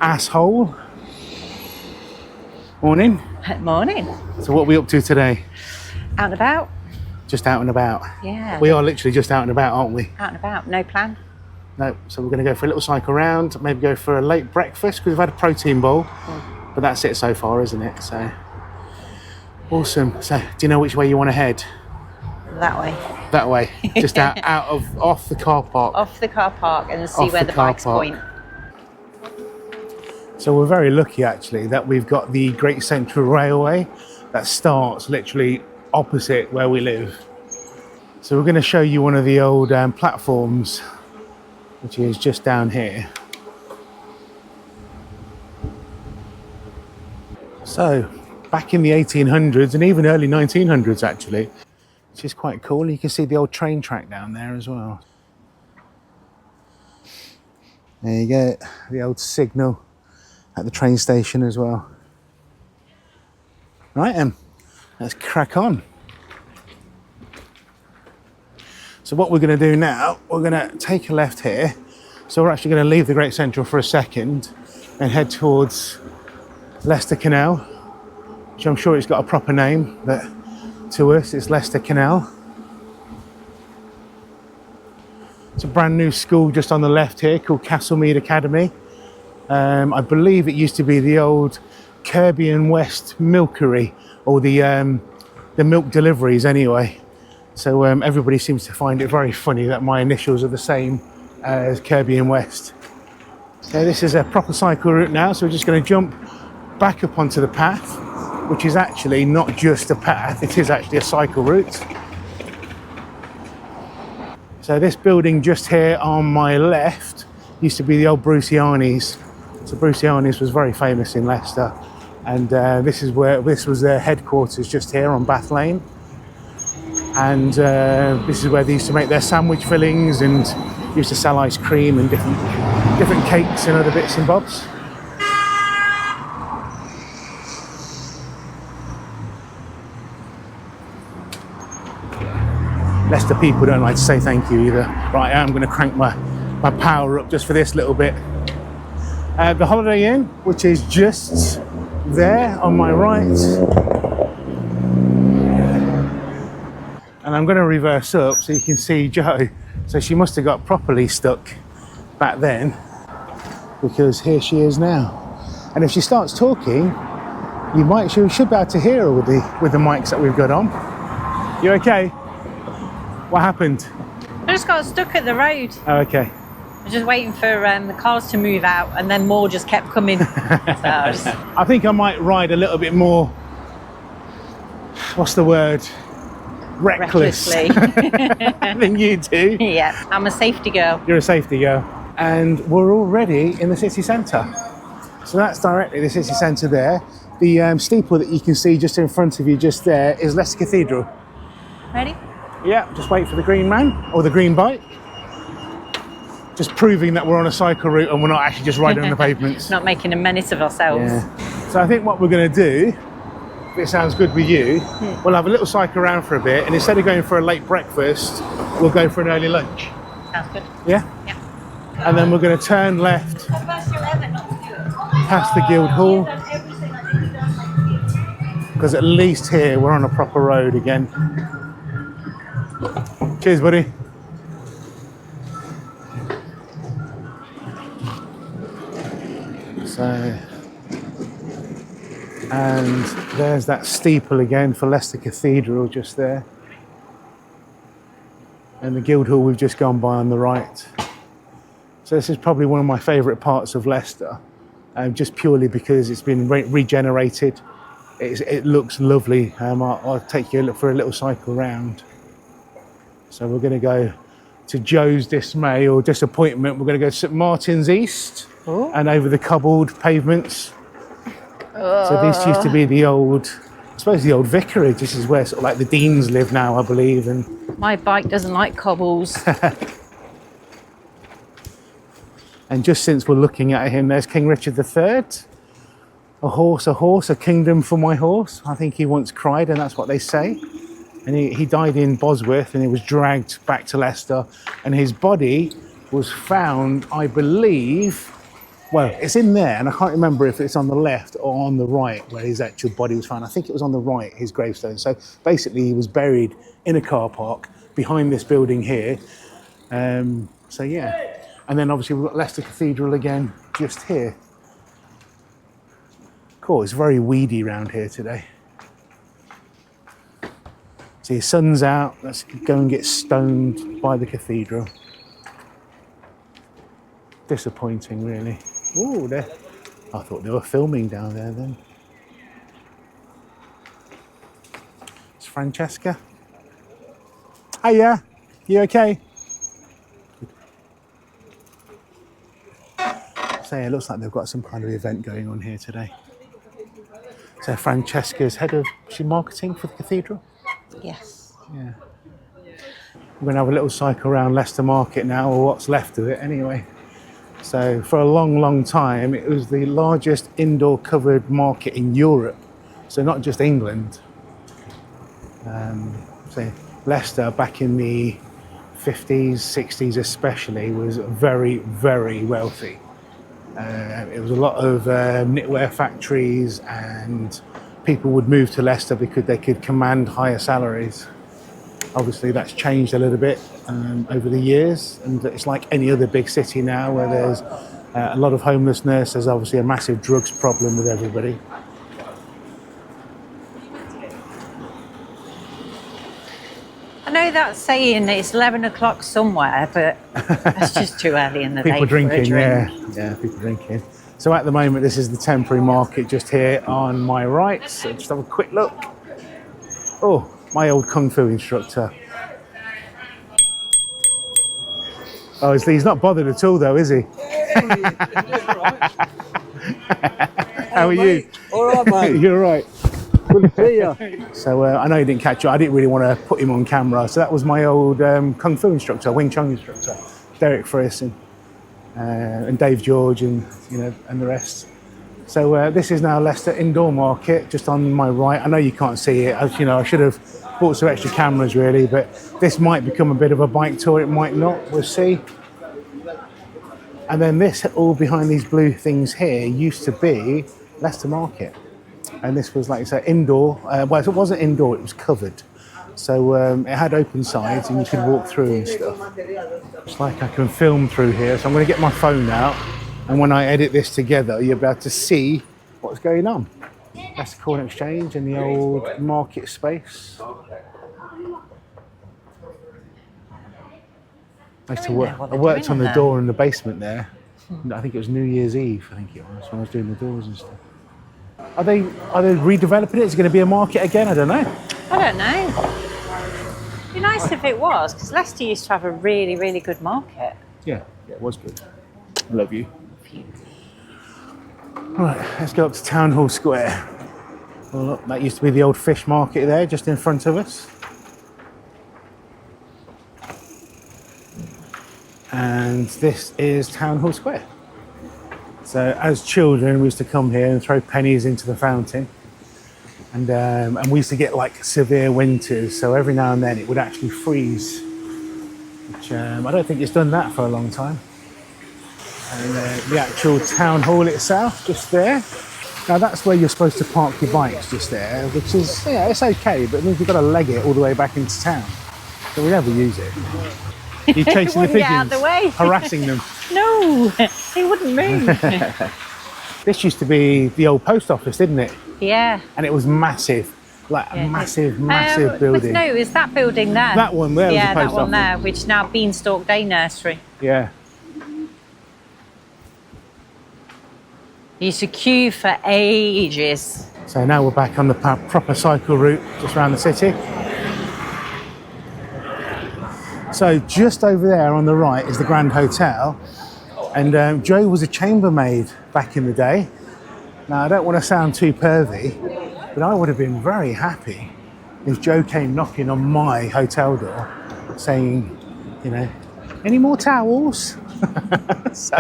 asshole. Morning. Morning. So what are we up to today? Out and about. Just out and about. Yeah. We are literally just out and about, aren't we? Out and about. No plan. No. So we're going to go for a little cycle round, maybe go for a late breakfast because we've had a protein bowl. But that's it so far, isn't it? So awesome. So do you know which way you want to head? That way. That way. Just off the car park. Off the car park and see where the bikes point. So we're very lucky actually that we've got the Great Central Railway that starts literally opposite where we live. So we're going to show you one of the old platforms, which is just down here. So back in the 1800s and even early 1900s actually, which is quite cool. You can see the old train track down there as well. There you go, the old signal at the train station as well. Right then, let's crack on. So what we're going to do now, we're going to take a left here. So we're actually going to leave the Great Central for a second and head towards Leicester Canal, which I'm sure it's got a proper name, but to us it's Leicester Canal. It's a brand new school just on the left here called Castlemead Academy. I believe it used to be the old Kirby and West Milkery, or the milk deliveries anyway. So everybody seems to find it very funny that my initials are the same as Kirby and West. So this is a proper cycle route now, so we're just going to jump back up onto the path, which is actually not just a path, it is actually a cycle route. So this building just here on my left used to be the old Bruciani's. So Bruciani's was very famous in Leicester, and this was their headquarters just here on Bath Lane. And this is where they used to make their sandwich fillings and used to sell ice cream and different cakes and other bits and bobs. Leicester people don't like to say thank you either. Right, I'm going to crank my power up just for this little bit. The Holiday Inn, which is just there on my right. And I'm going to reverse up so you can see Jo. So she must have got properly stuck back then, because here she is now. And if she starts talking, you should be able to hear her with the mics that we've got on. You okay? What happened? I just got stuck at the road. Oh, okay. I was just waiting for the cars to move out, and then more just kept coming. I think I might ride a little bit more, what's the word? Recklessly. Than you do. Yeah, I'm a safety girl. You're a safety girl. And we're already in the city centre. So that's directly the city centre there. The steeple that you can see just in front of you just there is Leicester Cathedral. Ready? Yeah, just wait for the green man, or the green bike. Just proving that we're on a cycle route and we're not actually just riding on the pavements. Not making a menace of ourselves. Yeah. So I think what we're going to do, if it sounds good with you, we'll have a little cycle around for a bit, and instead of going for a late breakfast, we'll go for an early lunch. Sounds good. Yeah? Yeah. And then we're going to turn left past the Guildhall, because at least here we're on a proper road again. Cheers, buddy. So, and there's that steeple again for Leicester Cathedral just there. And the Guildhall we've just gone by on the right. So this is probably one of my favourite parts of Leicester, just purely because it's been regenerated. It looks lovely. I'll take you for a little cycle round. So we're going to go to Joe's dismay or disappointment. We're going to go to St Martin's East. Ooh. And over the cobbled pavements. So this used to be the old, I suppose the old vicarage. This is where sort of like the deans live now, I believe. And my bike doesn't like cobbles. And just since we're looking at him, there's King Richard III. A horse, a kingdom for my horse. I think he once cried, and that's what they say. And he died in Bosworth, and he was dragged back to Leicester. And his body was found, I believe, Well, it's in there, and I can't remember if it's on the left or on the right where his actual body was found. I think it was on the right, his gravestone. So basically, he was buried in a car park behind this building here. So yeah, and then obviously we've got Leicester Cathedral again just here. Cool, it's very weedy around here today. So the sun's out, let's go and get stoned by the cathedral. Disappointing, really. Ooh, there. I thought they were filming down there then. It's Francesca. Hiya, you okay? So yeah, it looks like they've got some kind of event going on here today. So Francesca's head of marketing for the cathedral. Yes. Yeah. We're going to have a little cycle around Leicester Market now, or what's left of it anyway. So for a long, long time, it was the largest indoor covered market in Europe. So not just England. So Leicester back in the 50s, 60s especially, was very, very wealthy. It was a lot of knitwear factories, and people would move to Leicester because they could command higher salaries. Obviously that's changed a little bit over the years, and it's like any other big city now where there's a lot of homelessness. There's obviously a massive drugs problem with everybody. I know that's saying it's 11 o'clock somewhere, but that's just too early in the day. People drinking, for a drink. yeah, people drinking. So at the moment, this is the temporary market just here on my right. So just have a quick look. Oh, my old Kung Fu instructor. Oh, he's not bothered at all though, is he? How are you? All right, mate. You're all right. Good to see you. So I know you didn't catch it. I didn't really want to put him on camera. So that was my old Kung Fu instructor, Wing Chun instructor, Derek Frierson, and Dave George, and and the rest. So this is now Leicester Indoor Market, just on my right. I know you can't see it. I should have bought some extra cameras really, but this might become a bit of a bike tour. It might not. We'll see. And then this, all behind these blue things here, used to be Leicester Market. And this was, like I say, indoor. Well, it wasn't indoor, it was covered. So it had open sides and you could walk through and stuff. It's like I can film through here. So I'm going to get my phone out. And when I edit this together, you'll be able to see what's going on. That's the Corn Exchange in the old market space. I used to work. I worked on the door in the basement there. I think it was New Year's Eve. I think it was when I was doing the doors and stuff. Are they redeveloping it? Is it going to be a market again? I don't know. I don't know. It'd be nice if it was, because Leicester used to have a really, really good market. Yeah, it was good. I love you. Right, let's go up to Town Hall Square. Well, look, that used to be the old fish market there, just in front of us. And this is Town Hall Square. So as children, we used to come here and throw pennies into the fountain. And we used to get like severe winters, so every now and then it would actually freeze. Which I don't think it's done that for a long time. And the actual town hall itself, just there. Now that's where you're supposed to park your bikes, just there, which is, yeah, it's okay, but it means you've got to leg it all the way back into town. So we never use it. You're chasing the pigeons, get out of the way. harassing them. No, they wouldn't move. This used to be the old post office, didn't it? Yeah. And it was massive, like a massive building. No, it's that building there. That one there was yeah, the post that one office. there, which is now Beanstalk Day Nursery. Yeah. You used to queue for ages. So now we're back on the proper cycle route, just around the city. So just over there on the right is the Grand Hotel. And Joe was a chambermaid back in the day. Now, I don't want to sound too pervy, but I would have been very happy if Joe came knocking on my hotel door saying, any more towels? So,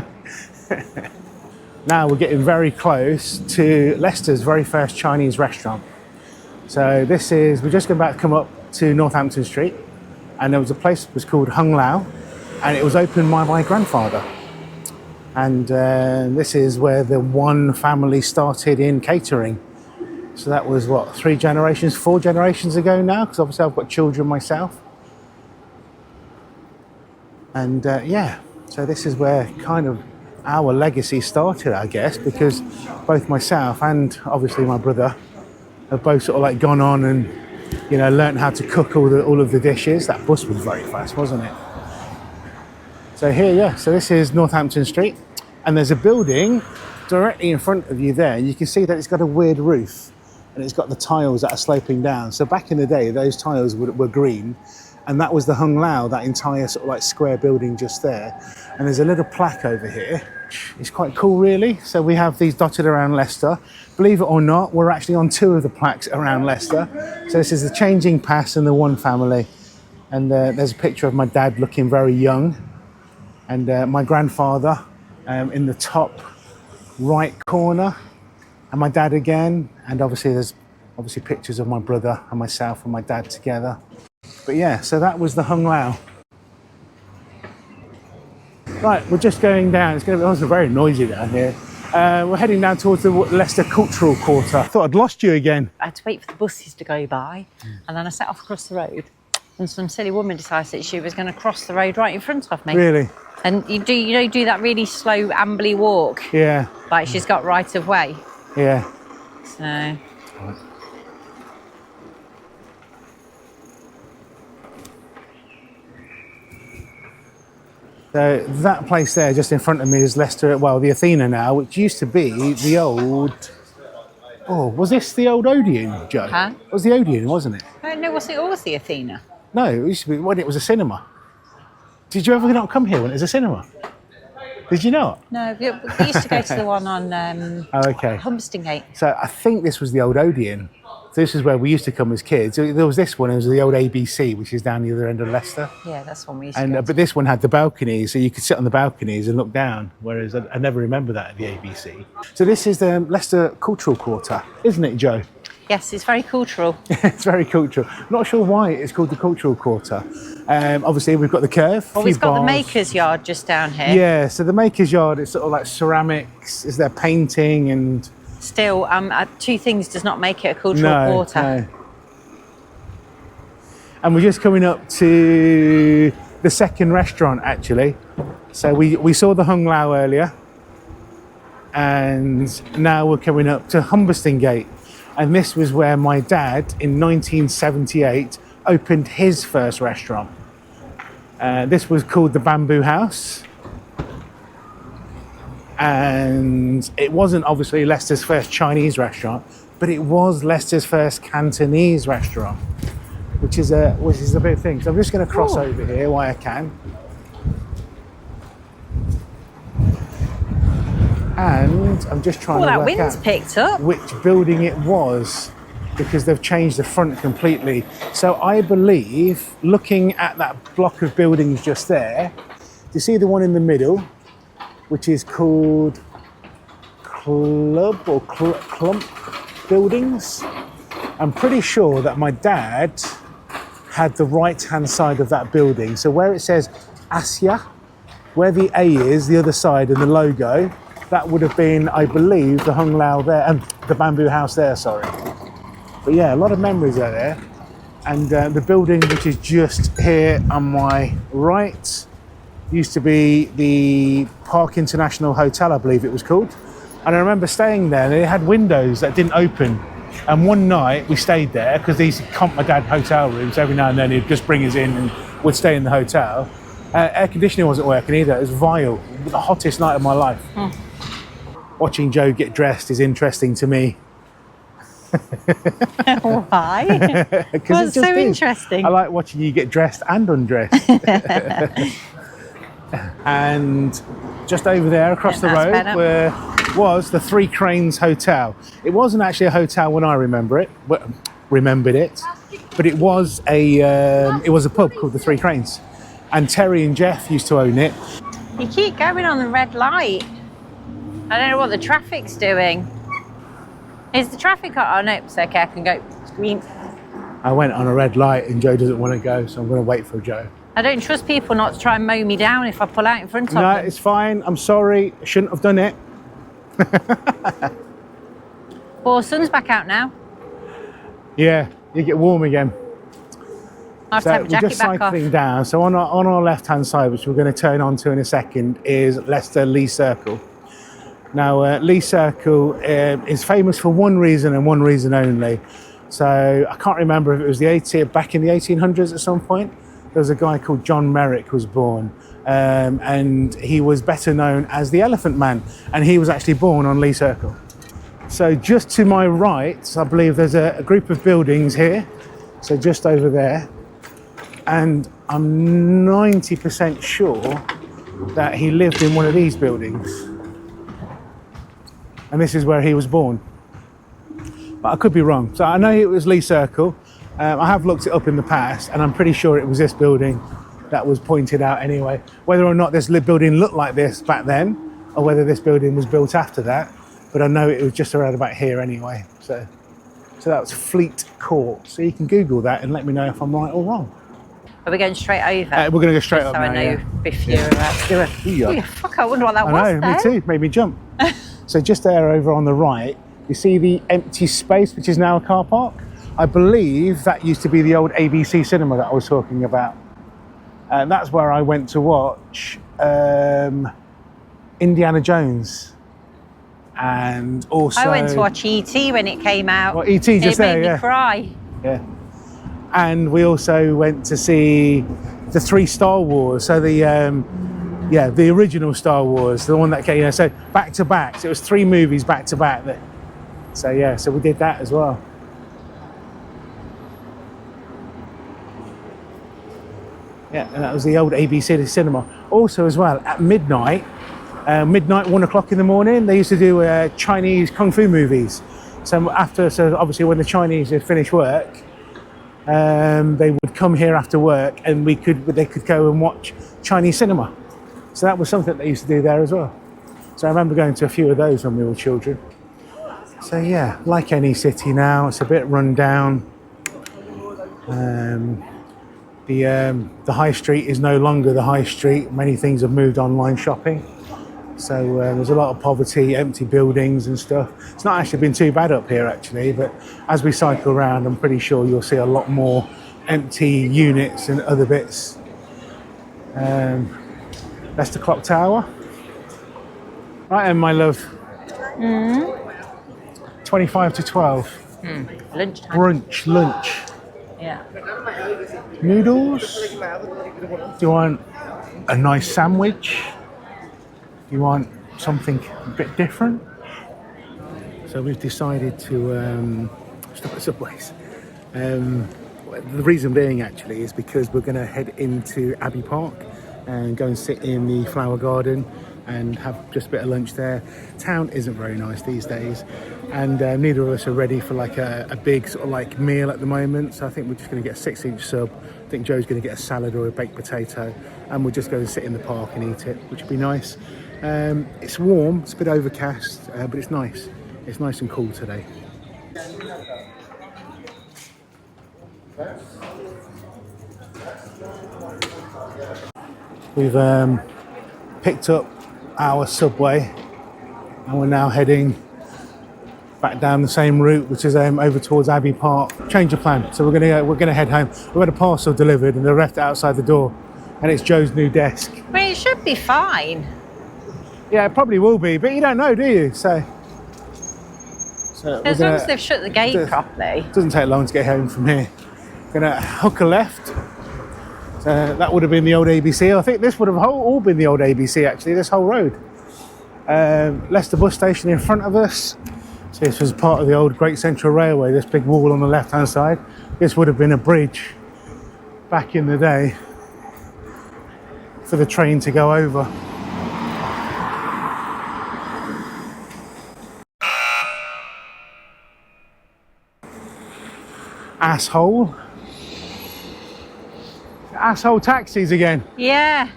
now we're getting very close to Leicester's very first Chinese restaurant. So we're just about to come up to Northampton Street, and there was a place that was called Hung Lao, and it was opened by my grandfather. And this is where the one family started in catering. So that was what, 4 generations ago now, because obviously I've got children myself. And yeah, so this is where kind of our legacy started, I guess, because both myself and obviously my brother have both sort of like gone on and, you know, learned how to cook all of the dishes. That bus was very fast, wasn't it? So here, yeah, so this is Northampton Street, and there's a building directly in front of you there. You can see that it's got a weird roof, and it's got the tiles that are sloping down. So back in the day, those tiles were green, and that was the Hung Lau, that entire sort of like square building just there. And there's a little plaque over here. It's quite cool, really. So we have these dotted around Leicester. Believe it or not, we're actually on 2 of the plaques around Leicester. So this is the Changing Pass and the One Family. And there's a picture of my dad looking very young. And my grandfather in the top right corner. And my dad again. And obviously there's pictures of my brother and myself and my dad together. But yeah, so that was the Hung Lau. Right, we're just going down. It's also very noisy down here. We're heading down towards the Leicester Cultural Quarter. I thought I'd lost you again. I had to wait for the buses to go by, and then I set off across the road, and some silly woman decided that she was going to cross the road right in front of me. Really? And you do that really slow ambly walk. Yeah. Like she's got right of way. Yeah. So. So that place there just in front of me is Leicester, well, the Athena now, which used to be the old... Oh, was this the old Odeon, Joe? Huh? It was the Odeon, wasn't it? I don't know, was it always the Athena? No, it used to be when it was a cinema. Did you ever not come here when it was a cinema? Did you not? No, we used to go to the one on Oh, okay. Humberston Gate. So I think this was the old Odeon. So this is where we used to come as kids. There was this one, it was the old ABC, which is down the other end of Leicester. Yeah, that's one we used to go to. But this one had the balconies, so you could sit on the balconies and look down, whereas I never remember that at the ABC. So this is the Leicester Cultural Quarter, isn't it, Joe? Yes, it's very cultural. It's very cultural. Not sure why it's called the Cultural Quarter. Obviously, we've got the curve. Well, we've got the Maker's Yard just down here. Yeah, so the Maker's Yard is sort of like ceramics, is there painting and... Still, 2 things does not make it a cultural quarter. No. And we're just coming up to the second restaurant, actually. So we saw the Hung Lau earlier, and now we're coming up to Humberston Gate. And this was where my dad, in 1978, opened his first restaurant. This was called the Bamboo House. And it wasn't obviously Leicester's first Chinese restaurant, but it was Leicester's first Cantonese restaurant, which is a big thing. So I'm just going to cross over here while I can. And I'm just trying to that work wind's out picked up. which building it was, because they've changed the front completely. So I believe, looking at that block of buildings just there, do you see the one in the middle, which is called Club or Clump Buildings? I'm pretty sure that my dad had the right-hand side of that building. So where it says Asia, where the A is, the other side, and the logo, that would have been, I believe, the Hung Lau there, and the Bamboo House there, sorry. But yeah, a lot of memories are there. And the building, which is just here on my right, used to be the Park International Hotel, I believe it was called. And I remember staying there, and it had windows that didn't open. And one night we stayed there, because these comp my dad hotel rooms, every now and then he'd just bring us in and would stay in the hotel. Air conditioning wasn't working either, it was vile. The hottest night of my life. Watching Joe get dressed is interesting to me. Why? What's so interesting? I like watching you get dressed and undressed. And just over there across the road where was the Three Cranes Hotel. It wasn't actually a hotel when I remembered it, but it was a pub called the Three Cranes, and Terry and Jeff used to own it. You keep going on the red light. I don't know what the traffic's doing. Is the traffic on? Oh no, it's okay, I can go green. I went on a red light and Joe doesn't want to go, so I'm going to wait for Joe. I don't trust people not to try and mow me down if I pull out in front of No, them. it's fine. I'm sorry. I shouldn't have done it. Well, sun's back out now. Yeah, you get warm again. I'll have to have a we're jacket just back off. cycling down. So on our left-hand side, which we're going to turn on to in a second, is Leicester Lee Circle. Now, Lee Circle is famous for one reason and one reason only. So I can't remember if it was back in the 1800s at some point. There was a guy called John Merrick was born, and he was better known as the Elephant Man, and he was actually born on Lee Circle. So just to my right, I believe there's a group of buildings here, so just over there, and I'm 90% sure that he lived in one of these buildings, and this is where he was born. But I could be wrong. So I know it was Lee Circle. I have looked it up in the past, and I'm pretty sure it was this building that was pointed out anyway. Whether or not this building looked like this back then, or whether this building was built after that, but I know it was just around about here anyway. So that was Fleet Court. So you can Google that and let me know if I'm right or wrong. Are we going straight over? We're going to go straight up So now. I know Yeah. if you're about to do it. Yeah. Oh, fuck, I wonder what that was I know, then. me too. Made me jump. So just there over on the right, you see the empty space, which is now a car park. I believe that used to be the old ABC cinema that I was talking about. And that's where I went to watch Indiana Jones. And also... I went to watch E.T. when it came out. Well, E.T. just it there, made yeah. me cry. Yeah. And we also went to see the 3 Star Wars. So the original Star Wars, the one that came, so back to back. So it was 3 movies back to back. So yeah, so we did that as well. Yeah, and that was the old ABC cinema. Also as well, at midnight, 1 o'clock in the morning, they used to do Chinese Kung Fu movies. So obviously when the Chinese had finished work, they would come here after work, and they could go and watch Chinese cinema. So that was something they used to do there as well. So I remember going to a few of those when we were children. So yeah, like any city now, it's a bit run down. The high street is no longer the high street. Many things have moved online shopping. So there's a lot of poverty, empty buildings and stuff. It's not actually been too bad up here actually, but as we cycle around, I'm pretty sure you'll see a lot more empty units and other bits. Leicester Clock Tower. Right, and my love. 25 to 12. Lunchtime. Lunch. Yeah. Noodles. Do you want a nice sandwich? Do you want something a bit different? So we've decided to stop at Subways. The reason being actually is because we're going to head into Abbey Park and go and sit in the flower garden and have just a bit of lunch there. Town isn't very nice these days, and neither of us are ready for like a big sort of like meal at the moment. So I think we're just going to get a 6-inch sub. I think Joe's going to get a salad or a baked potato, and we'll just go and sit in the park and eat it, which would be nice. It's warm, it's a bit overcast, but it's nice. It's nice and cool today. We've picked up our subway and we're now heading back down the same route, which is over towards Abbey Park. Change of plan. So we're gonna head home. We had a parcel delivered and they left it outside the door, and it's Joe's new desk. I mean, it should be fine. Yeah, it probably will be, but you don't know, do you? So As long as they've shut the gate properly. It doesn't take long to get home from here. Gonna hook a left. That would have been the old ABC. I think this would have all been the old ABC actually, this whole road. Leicester bus station in front of us. So this was part of the old Great Central Railway, this big wall on the left hand side. This would have been a bridge back in the day for the train to go over. Asshole taxis again. Yeah.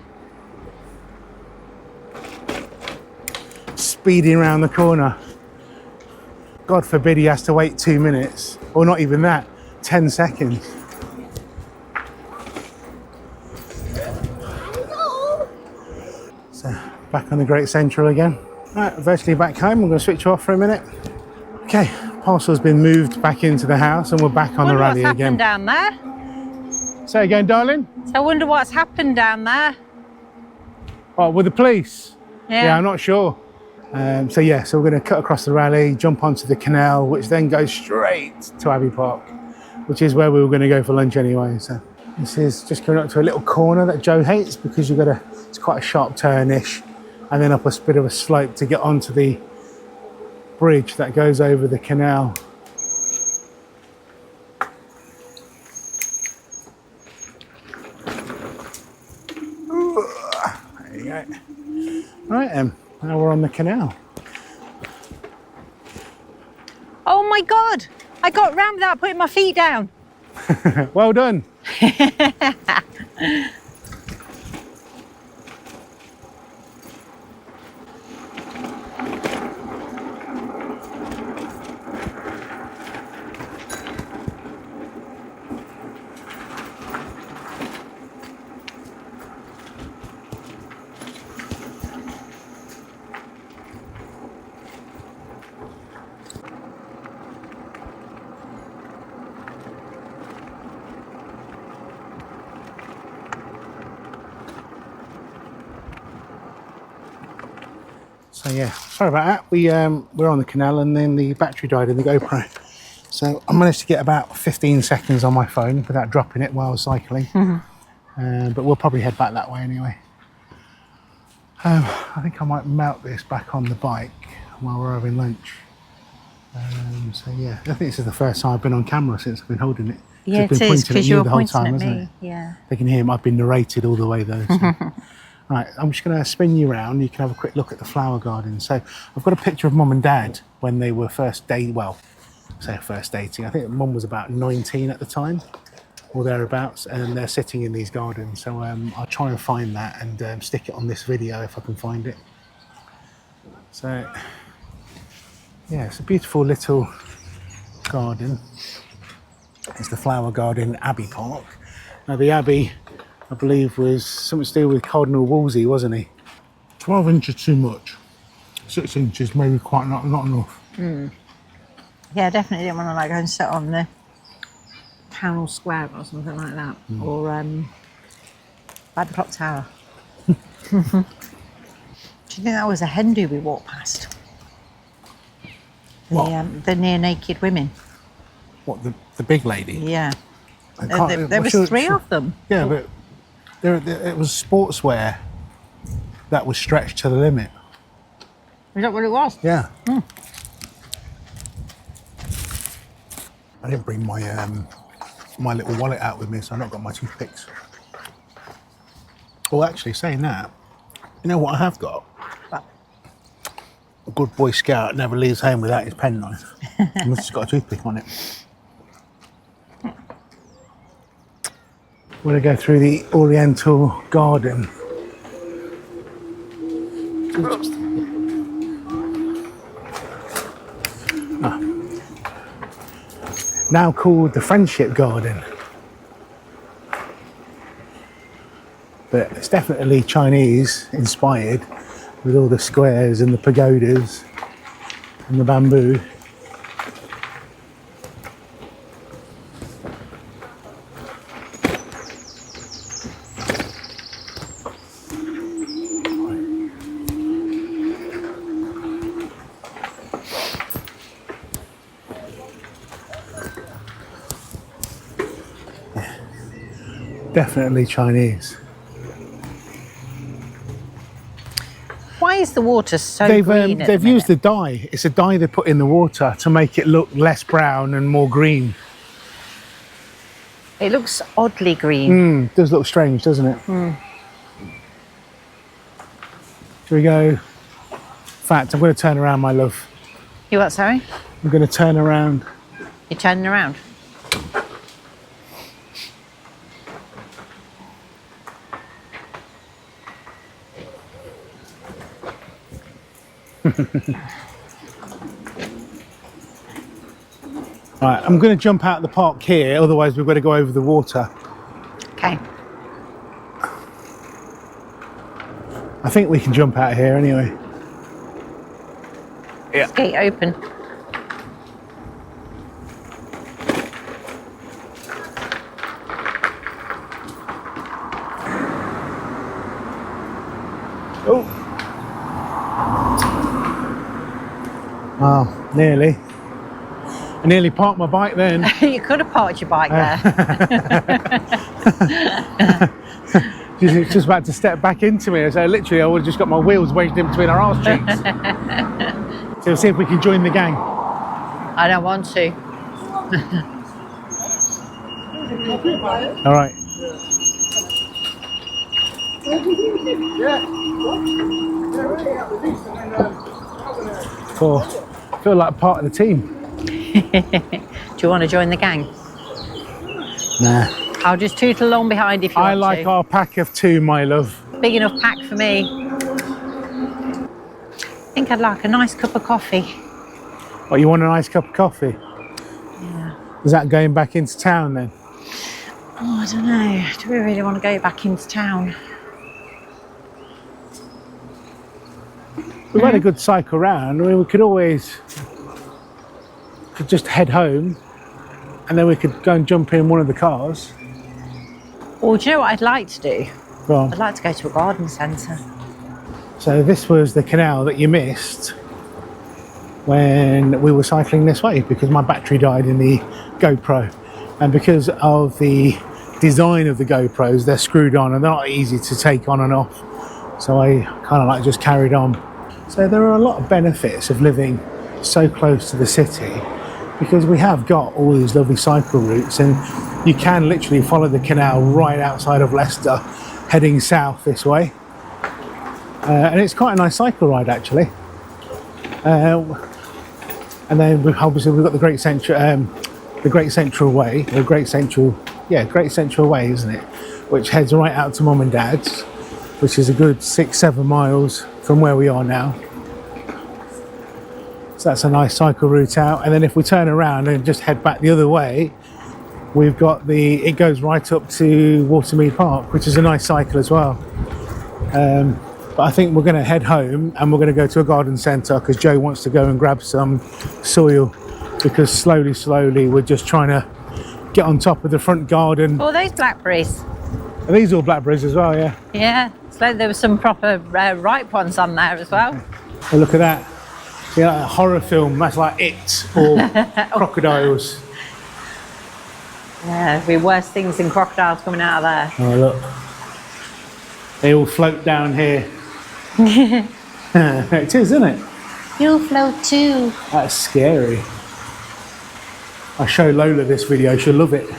Speeding around the corner. God forbid he has to wait 2 minutes, or not even that, 10 seconds. So back on the Great Central again. Right, virtually back home. I'm going to switch off for a minute. Okay, parcel's been moved back into the house and we're back on the rally what's again. happened down there. Say again, darling? So I wonder what's happened down there. Oh, with the police? Yeah. I'm not sure. So we're going to cut across the rally, jump onto the canal, which then goes straight to Abbey Park, which is where we were going to go for lunch anyway. So this is just coming up to a little corner that Joe hates because it's quite a sharp turnish, and then up a bit of a slope to get onto the bridge that goes over the canal. There you go. Right then, now we're on the canal. Oh my God, I got round without putting my feet down. Well done. So yeah, sorry about that. We're on the canal and then the battery died in the GoPro. So I managed to get about 15 seconds on my phone without dropping it while I was cycling. But we'll probably head back that way anyway. I think I might mount this back on the bike while we're having lunch. So yeah, I think this is the first time I've been on camera since I've been holding it. Yeah, it's it been is, pointing at because you you're the whole pointing time, at hasn't me. it? Yeah. They can hear I've been narrated all the way though. So. Right, I'm just going to spin you around. You can have a quick look at the flower garden. So I've got a picture of Mum and Dad when they were first dating. I think Mum was about 19 at the time, or thereabouts, and they're sitting in these gardens. So I'll try and find that and stick it on this video if I can find it. So yeah, it's a beautiful little garden. It's the flower garden, Abbey Park. Now the Abbey, I believe, was something to do with Cardinal Wolsey, wasn't he? 12 inches too much. 6 inches maybe quite not enough. Yeah, I definitely didn't want to go and sit on the Town Square or something like that, or by the clock tower. Do you think that was a Hindu we walked past? The near naked women. What, the big lady? Yeah, There there was three of them. Yeah, but it was sportswear that was stretched to the limit. Is that what it was? Yeah. I didn't bring my my little wallet out with me, so I've not got my toothpicks. Well, actually, saying that, you know what I have got? What? A good Boy Scout never leaves home without his penknife. I've just got a toothpick on it. We're going to go through the Oriental Garden. Now called the Friendship Garden. But it's definitely Chinese inspired, with all the squares and the pagodas and the bamboo. Definitely Chinese. Why is the water so They've green? they've used the dye. It's a dye they put in the water to make it look less brown and more green. It looks oddly green. It does look strange, doesn't it? Here we go. In fact, I'm going to turn around, my love. You what, sorry? I'm going to turn around. You're turning around? Right, I'm going to jump out of the park here, otherwise we've got to go over the water. Okay. I think we can jump out here anyway. Yeah. Gate open. Oh. Wow, nearly. I nearly parked my bike then. You could have parked your bike there. Just about to step back into me. So literally I would have just got my wheels wedged in between our arse cheeks. So we'll see if we can join the gang. I don't want to. All right. Cool. I feel like part of the team. Do you want to join the gang? Nah. I'll just toot along behind if you want I like to. our pack of two, my love. Big enough pack for me. I think I'd like a nice cup of coffee. Oh, you want a nice cup of coffee? Yeah. Is that going back into town then? Oh, I don't know. Do we really want to go back into town? We've had a good cycle round. I mean, we could always just head home and then we could go and jump in one of the cars. Or do you know what I'd like to do? Go on. I'd like to go to a garden centre. So this was the canal that you missed when we were cycling this way because my battery died in the GoPro. And because of the design of the GoPros, they're screwed on and they're not easy to take on and off. So I kind of like just carried on. So there are a lot of benefits of living so close to the city because we have got all these lovely cycle routes and you can literally follow the canal right outside of Leicester heading south this way. And it's quite a nice cycle ride actually. And then obviously we've got the Great Central Way, Great Central Way, isn't it? Which heads right out to Mum and Dad's, which is a good 6-7 miles from where we are now. So that's a nice cycle route out. And then if we turn around and just head back the other way, we've got it goes right up to Watermead Park, which is a nice cycle as well. But I think we're going to head home and we're going to go to a garden centre because Joe wants to go and grab some soil because slowly we're just trying to get on top of the front garden. Oh, those blackberries. Are these all blackberries as well, yeah? Yeah, it's like there were some proper ripe ones on there as well. Oh, look at that. See, like a horror film, that's like It or crocodiles. Yeah, there'd be worse things than crocodiles coming out of there. Oh, look. They all float down here. It is, isn't it? You'll float too. That's scary. I'll show Lola this video, she'll love it.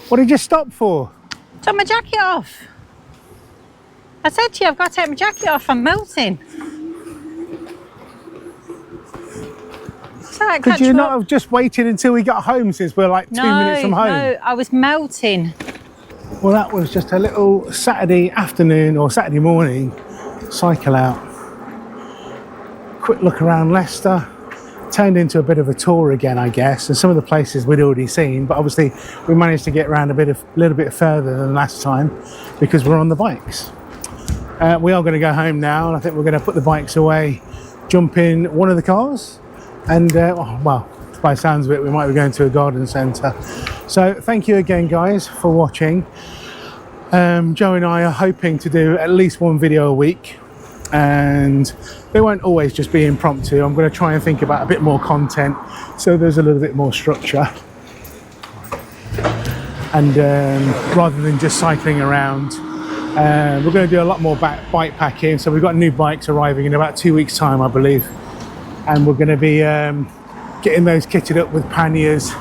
What did you stop for? Took my jacket off. I said to you, I've got to take my jacket off, I'm melting. So Could you not have just waited until we got home since we're like 2 minutes from home? No, I was melting. Well, that was just a little Saturday afternoon or Saturday morning cycle out. Quick look around Leicester. Turned into a bit of a tour again, I guess, and some of the places we'd already seen, but obviously we managed to get around a little bit further than last time because we're on the bikes. We are going to go home now, and I think we're going to put the bikes away, jump in one of the cars, and well, by the sounds of it, we might be going to a garden centre. So thank you again, guys, for watching. Joe and I are hoping to do at least one video a week, and they won't always just be impromptu. I'm going to try and think about a bit more content so there's a little bit more structure, and rather than just cycling around, we're going to do a lot more bike packing. So we've got new bikes arriving in about 2 weeks time, I believe, and we're going to be getting those kitted up with panniers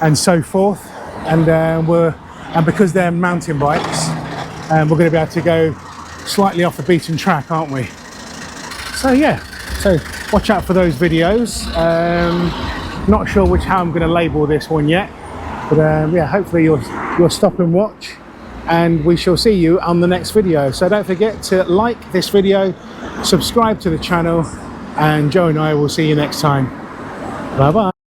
and so forth. and because they're mountain bikes, we're going to be able to go slightly off the beaten track, aren't we? So yeah, so watch out for those videos. Not sure how I'm going to label this one yet, but yeah, hopefully you'll stop and watch, and we shall see you on the next video. So don't forget to like this video, subscribe to the channel, and Joe and I will see you next time. Bye bye.